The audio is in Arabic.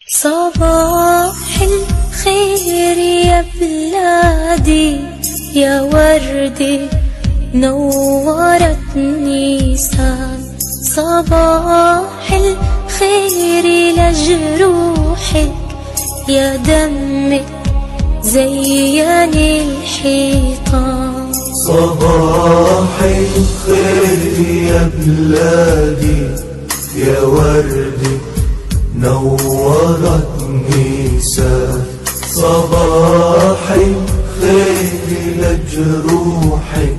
صباح الخير يا بلادي يا وردي نورت نيسان. صباح الخير لجروحك يا دمك زين الحيطان. صباح الخير يا بلادي يا وردي نورت نيسان. صباح الخير لجروحك